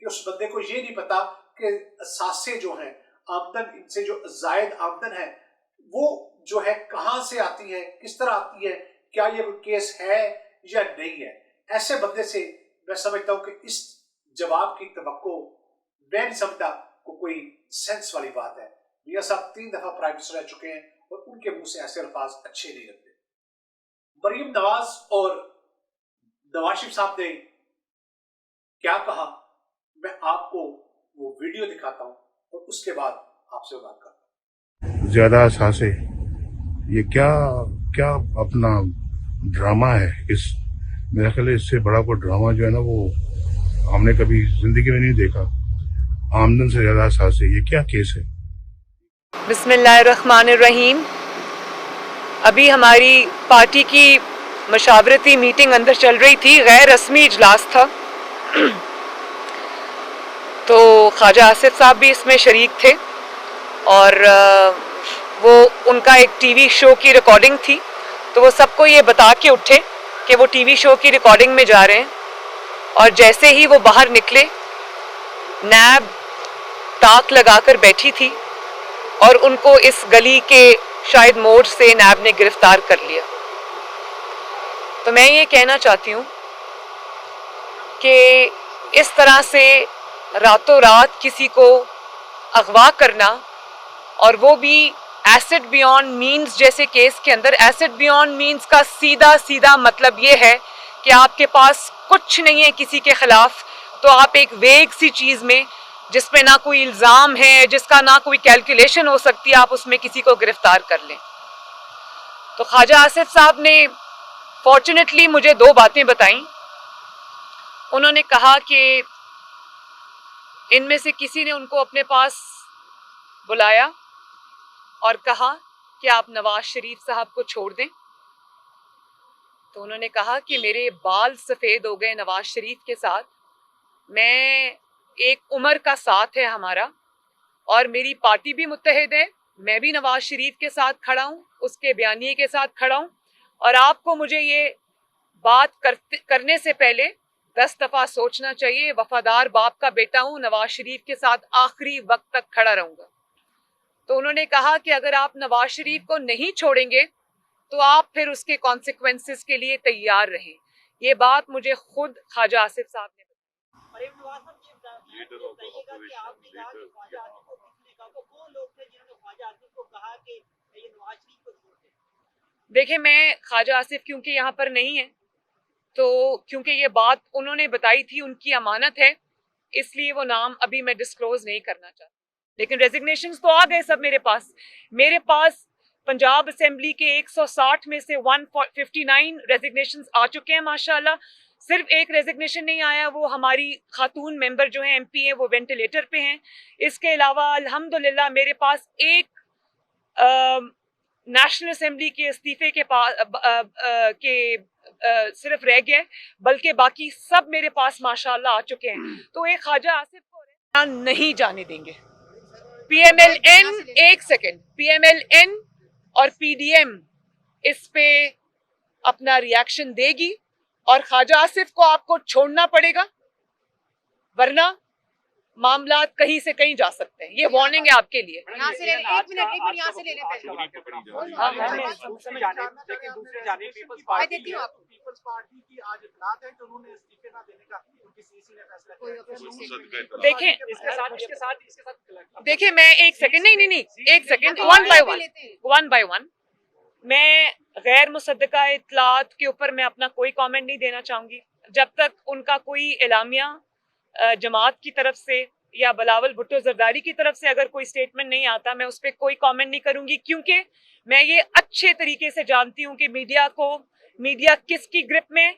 کہ اس بندے کو یہ نہیں پتا کہ اثاثے جو ہیں، آمدن ان سے جو زائد آمدن ہے وہ جو ہے کہاں سے آتی ہے، کس طرح آتی ہے، کیا یہ کوئی کیس ہے یا نہیں ہے. ایسے بندے سے میں سمجھتا ہوں کہ اس جواب کی توقع میں نہیں سمجھتا کوئی سینس والی بات ہے. میاں صاحب 3 دفعہ پرائم منسٹر رہ چکے ہیں اور ان کے منہ سے ایسے الفاظ اچھے نہیں لگتے. مریم نواز اور نواز شریف صاحب نے کیا کہا، میں آپ کو وہ ویڈیو دکھاتا ہوں اور اس کے بعد آپ سے بات کرتا ہوں. زیادہ اثاثے، یہ کیا اپنا ڈرامہ ہے. میرا خیال ہے اس سے بڑا کوئی ڈرامہ جو ہے نا وہ ہم نے کبھی زندگی میں نہیں دیکھا. آمدن سے زیادہ اثاثے، یہ کیا کیس ہے؟ بسم اللہ الرحمن الرحیم. ابھی ہماری پارٹی کی مشاورتی میٹنگ اندر چل رہی تھی، غیر رسمی اجلاس تھا، تو خواجہ آصف صاحب بھی اس میں شریک تھے اور وہ ان کا ایک ٹی وی شو کی ریکارڈنگ تھی، تو وہ سب کو یہ بتا کے اٹھے کہ وہ ٹی وی شو کی ریکارڈنگ میں جا رہے ہیں. اور جیسے ہی وہ باہر نکلے، نیب تاک لگا کر بیٹھی تھی اور ان کو اس گلی کے شاید موڑ سے نیب نے گرفتار کر لیا. تو میں یہ کہنا چاہتی ہوں کہ اس طرح سے راتوں رات کسی کو اغوا کرنا، اور وہ بھی ایسڈ بیونڈ مینز جیسے کیس کے اندر. ایسڈ بیونڈ مینز کا سیدھا مطلب یہ ہے کہ آپ کے پاس کچھ نہیں ہے کسی کے خلاف، تو آپ ایک ویگ سی چیز میں جس میں نہ کوئی الزام ہے، جس کا نہ کوئی کیلکولیشن ہو سکتی ہے، آپ اس میں کسی کو گرفتار کر لیں. تو خواجہ آصف صاحب نے فارچونیٹلی مجھے 2 باتیں بتائیں. انہوں نے کہا کہ ان میں سے کسی نے ان کو اپنے پاس بلایا اور کہا کہ آپ نواز شریف صاحب کو چھوڑ دیں. تو انہوں نے کہا کہ میرے بال سفید ہو گئے نواز شریف کے ساتھ، میں ایک عمر کا ساتھ ہے ہمارا، اور میری پارٹی بھی متحد ہے، میں بھی نواز شریف کے ساتھ کھڑا ہوں، اس کے بیانیے کے ساتھ کھڑا ہوں، اور آپ کو مجھے یہ بات کرنے سے پہلے 10 دفعہ سوچنا چاہیے. وفادار باپ کا بیٹا ہوں، نواز شریف کے ساتھ آخری وقت تک کھڑا رہوں گا. تو انہوں نے کہا کہ اگر آپ نواز شریف کو نہیں چھوڑیں گے تو آپ پھر اس کے کانسیکوینسز کے لیے تیار رہیں. یہ بات مجھے خود خواجہ آصف صاحب نے دیکھیں. میں خواجہ آصف کیونکہ یہاں پر نہیں ہے، تو کیونکہ یہ بات انہوں نے بتائی تھی، ان کی امانت ہے، اس لیے وہ نام ابھی میں ڈسکلوز نہیں کرنا چاہتا. لیکن ریزگنیشنز تو آ گئے سب میرے پاس پنجاب اسمبلی کے 160 میں سے 159 ریزگنیشنز آ چکے ہیں ماشاءاللہ. صرف ایک ریزگنیشن نہیں آیا، وہ ہماری خاتون ممبر جو ہیں ایم پی ہیں وہ وینٹیلیٹر پہ ہیں. اس کے علاوہ الحمدللہ میرے پاس ایک نیشنل اسمبلی کے استعفے کے صرف رہ گئے، بلکہ باقی سب میرے پاس ماشاءاللہ آ چکے ہیں. تو ایک خواجہ آصف کو نہیں جانے دیں گے. پی ایم ایل این، ایک second, P M L N اور پی ڈی ایم اس پہ اپنا ریاکشن دے گی، اور خواجہ آصف کو آپ کو چھوڑنا پڑے گا، ورنہ معاملات کہیں سے کہیں جا سکتے ہیں. یہ وارننگ ہے آپ کے لیے. دیکھیں میں ایک سیکنڈ، نہیں ایک سیکنڈ، ون بائی ون. میں غیر مصدقہ اطلاعات کے اوپر میں اپنا کوئی کامنٹ نہیں دینا چاہوں گی جب تک ان کا کوئی اعلامیہ جماعت کی طرف سے یا بلاول بھٹو زرداری کی طرف سے اگر کوئی سٹیٹمنٹ نہیں آتا، میں اس پہ کوئی کامنٹ نہیں کروں گی. کیونکہ میں یہ اچھے طریقے سے جانتی ہوں کہ میڈیا کس کی گرپ میں،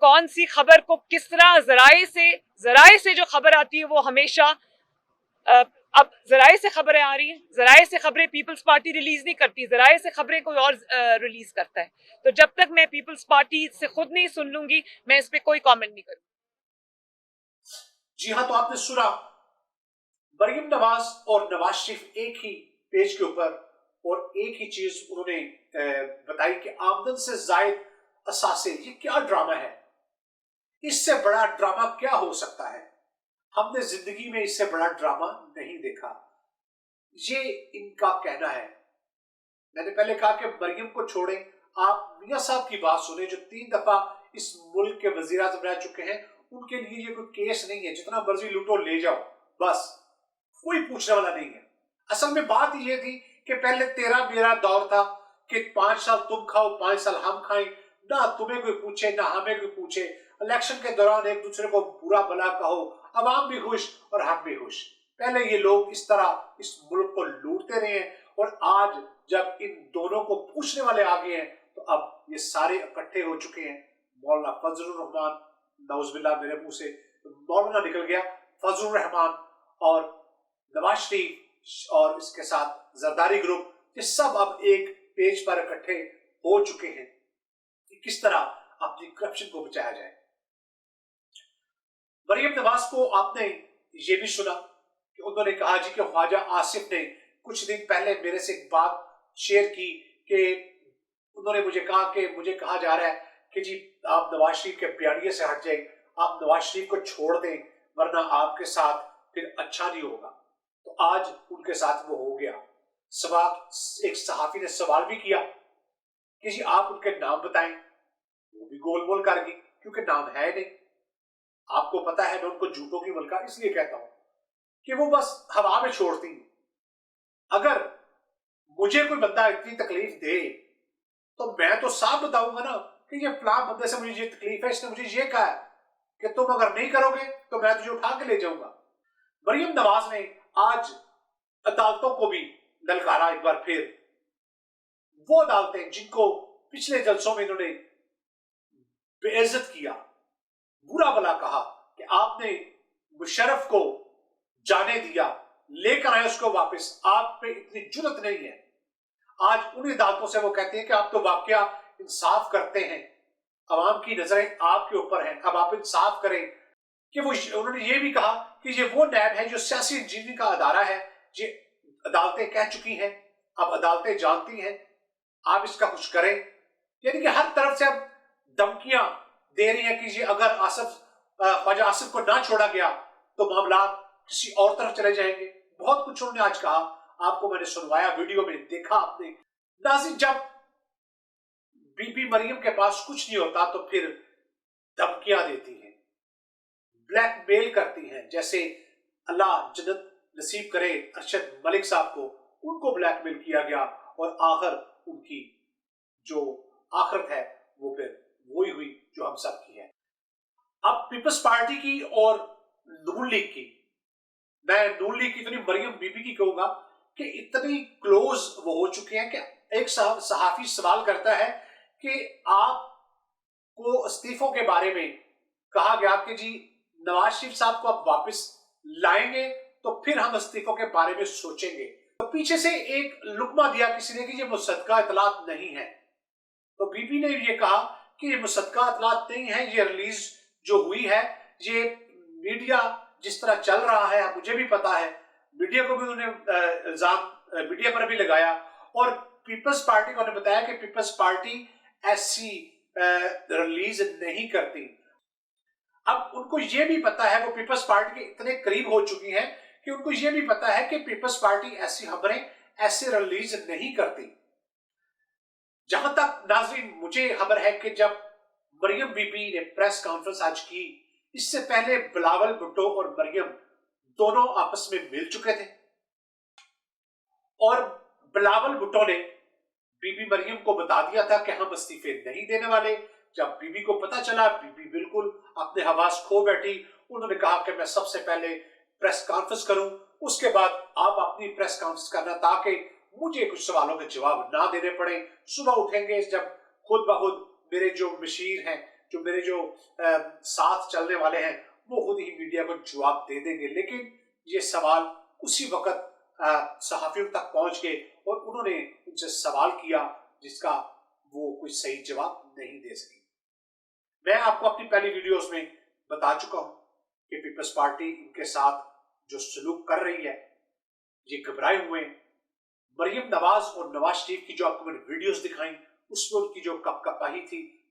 کون سی خبر کو کس طرح ذرائع سے جو خبر آتی ہے وہ ہمیشہ اب ذرائع سے خبریں آ رہی ہیں، ذرائع سے خبریں پیپلز پارٹی ریلیز نہیں کرتی، ذرائع سے خبریں کوئی اور ریلیز کرتا ہے. تو جب تک میں پیپلز پارٹی سے خود نہیں سن لوں گی میں اس پہ کوئی کامنٹ نہیں کروں. جی ہاں، تو آپ نے سنا مریم نواز اور نواز شریف ایک ہی پیج کے اوپر اور ایک ہی چیز انہوں نے بتائی کہ آمدن سے زائد اثاثے، یہ کیا ڈرامہ ہے. اس سے بڑا ڈرامہ کیا ہو سکتا ہے؟ ہم نے زندگی میں اس سے بڑا ڈرامہ نہیں دیکھا. یہ ان کا کہنا ہے. میں نے پہلے کہا کہ مریم کو چھوڑیں، آپ میاں صاحب کی بات سنیں جو 3 دفعہ اس ملک کے وزیر اعظم رہ چکے ہیں. ان کے لیے یہ کوئی کیس نہیں ہے، جتنا مرضی لوٹو لے جاؤ، بس کوئی پوچھنے والا نہیں ہے. اصل میں بات یہ تھی کہ پہلے تیرا میرا دور تھا کہ 5 سال تم کھاؤ 5 سال ہم کھائیں، نہ تمہیں کوئی پوچھے نہ ہمیں کوئی پوچھے. الیکشن کے دوران ایک دوسرے کو برا بھلا کہو، عوام بھی خوش اور ہم بھی خوش. پہلے یہ لوگ اس طرح اس ملک کو لوٹتے رہے ہیں، اور آج جب ان دونوں کو پوچھنے والے آگے ہیں تو اب یہ سارے اکٹھے ہو چکے ہیں. مولانا فضل الرحمان، نعوذ باللہ میرے منہ سے مولانا نکل گیا، فضل الرحمان اور نواز شریف اور اس کے ساتھ زرداری گروپ، یہ سب اب ایک پیج پر اکٹھے ہو چکے ہیں کہ کس طرح اپنی کرپشن کو بچایا جائے. مریم نواز کو آپ نے یہ بھی سنا کہ انہوں نے کہا جی کہ خواجہ آصف نے کچھ دن پہلے میرے سے ایک بات شیئر کی کہ انہوں نے مجھے کہا کہ مجھے کہا جا رہا ہے کہ جی آپ نواز شریف کے بیانیے سے ہٹ جائیں، آپ نواز شریف کو چھوڑ دیں ورنہ آپ کے ساتھ پھر اچھا نہیں ہوگا. تو آج ان کے ساتھ وہ ہو گیا. ایک صحافی نے سوال بھی کیا کہ جی آپ ان کے نام بتائیں، وہ بھی گول مول کر گئی کیونکہ نام ہے نہیں. آپ کو پتا ہے میں ان کو جھوٹوں کی ملکہ اس لیے کہتا ہوں کہ وہ بس ہوا میں چھوڑتی ہیں. اگر مجھے کوئی بندہ اتنی تکلیف دے تو میں تو صاف بتاؤں گا نا کہ یہ فلاں بندے سے مجھے یہ تکلیف ہے، اس نے مجھے یہ کہا ہے کہ تم اگر نہیں کرو گے تو میں تجھے اٹھا کے لے جاؤں گا. مریم نواز نے آج عدالتوں کو بھی للکارا ایک بار پھر. وہ عدالتیں جن کو پچھلے جلسوں میں انہوں نے بے عزت کیا، برا بلا کہا کہ آپ نے مشرف کو جانے دیا، لے کر آئے اس کو واپس، آپ پہ اتنی جرت نہیں ہے. آج ان عدالتوں سے وہ کہتے ہیں کہ آپ تو واقعہ انصاف کرتے ہیں، عوام کی نظریں آپ کے اوپر ہیں، اب آپ انصاف کریں. کہ وہ انہوں نے یہ بھی کہا کہ یہ وہ نیب ہے جو سیاسی انجینئرنگ کا ادارہ ہے. یہ عدالتیں کہہ چکی ہیں، اب عدالتیں جانتی ہیں، آپ اس کا کچھ کریں. یعنی کہ ہر طرف سے اب دھمکیاں دے رہی ہیں کہ یہ اگر خواجہ آصف کو نہ چھوڑا گیا تو معاملات کسی اور طرف چلے جائیں گے. بہت کچھ انہوں نے آج کہا، آپ کو میں نے سنوایا، ویڈیو میں دیکھا آپ نے. ناظرین، جب بی بی مریم کے پاس کچھ نہیں ہوتا تو پھر دھمکیاں دیتی ہیں، بلیک میل کرتی ہیں. جیسے اللہ جنت نصیب کرے ارشد ملک صاحب کو، ان کو بلیک میل کیا گیا اور آخر ان کی جو آخرت ہے وہ پھر وہی ہوئی جو ہم سب کی ہے. اب پیپلز پارٹی کی اور نون لیگ کی، میں نون لیگ کی اتنی مریم بی بی کی کہوں گا کہ اتنی کلوز وہ ہو چکے ہیں کہ ایک صحافی سوال کرتا ہے کہ آپ کو استعفوں کے بارے میں کہا گیا کہ جی نواز شریف صاحب کو آپ واپس لائیں گے تو پھر ہم استعفوں کے بارے میں سوچیں گے. تو پیچھے سے ایک لقمہ دیا کسی نے کہ یہ مصدقہ اطلاعات نہیں ہے. تو بی بی نے یہ کہا کہ یہ مصدقہ اطلاعات نہیں ہے، یہ ریلیز جو ہوئی ہے، یہ میڈیا جس طرح چل رہا ہے مجھے بھی پتا ہے، میڈیا کو بھی انہوں نے الزام میڈیا پر بھی لگایا، اور پیپلز پارٹی کو انہوں نے بتایا کہ پیپلز پارٹی ایسی ریلیز نہیں کرتی. اب ان کو یہ بھی پتا ہے، وہ پیپلز پارٹی کے اتنے قریب ہو چکی ہیں کہ ان کو یہ بھی پتا ہے کہ پیپلز پارٹی ایسی خبریں ایسے ریلیز نہیں کرتی. جہاں تک ناظرین مجھے خبر ہے کہ جب مریم بی بی نے پریس کانفرنس آج کی، اس سے پہلے بلاول بھٹو اور مریم دونوں آپس میں مل چکے تھے، اور بلاول بھٹو نے بی بی مریم کو بتا دیا تھا کہ ہم استعفے نہیں دینے والے. جب بی بی کو پتا چلا، بی بی بالکل اپنے حواس کھو بیٹھی. انہوں نے کہا کہ میں سب سے پہلے پریس کانفرنس کروں، اس کے بعد آپ اپنی پریس کانفرنس کرنا تاکہ مجھے کچھ سوالوں کے جواب نہ دینے پڑے. صبح اٹھیں گے جب خود بخود میرے جو مشیر ہیں، جو میرے جو ساتھ چلنے والے ہیں، وہ خود ہی میڈیا کو جواب دے دیں گے. لیکن یہ سوال اسی وقت صحافیوں تک پہنچ گئے اور انہوں نے ان سے سوال کیا جس کا وہ کوئی صحیح جواب نہیں دے سکی. میں آپ کو اپنی پہلی ویڈیوز میں بتا چکا ہوں کہ پیپلز پارٹی ان کے ساتھ جو سلوک کر رہی ہے یہ گھبرائے ہوئے ہیں. مریم نواز اور نواز شریف کی جو آپ کو میں نے ویڈیوز دکھائیں اس میں ان کی جو کپ کپاہی تھی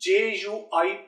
JUI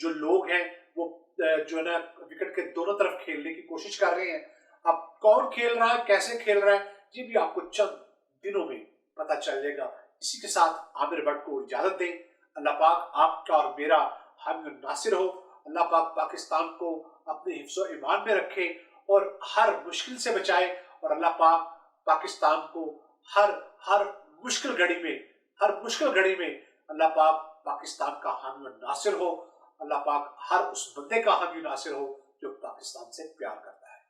جو لوگ ہیں وہ جو ہے نا وکٹ کے دونوں طرف کھیلنے کی کوشش کر رہے ہیں. اب کون کھیل رہا ہے, کیسے کھیل رہا ہے, یہ بھی آپ کو چند دنوں میں پتہ چل جائے گا. اسی کے ساتھ عامر بٹ کو اجازت دیں. اللہ پاک آپ کا اور میرا حامی و ناصر ہو. اللہ پاک پاکستان کو اپنے حفظ و ایمان میں رکھے اور ہر مشکل سے بچائے, اور اللہ پاک پاکستان کو ہر مشکل گھڑی میں اللہ پاک پاکستان کا حامی و ناصر ہو. اللہ پاک ہر اس بندے کا حامی و ناصر ہو جو پاکستان سے پیار کرتا ہے.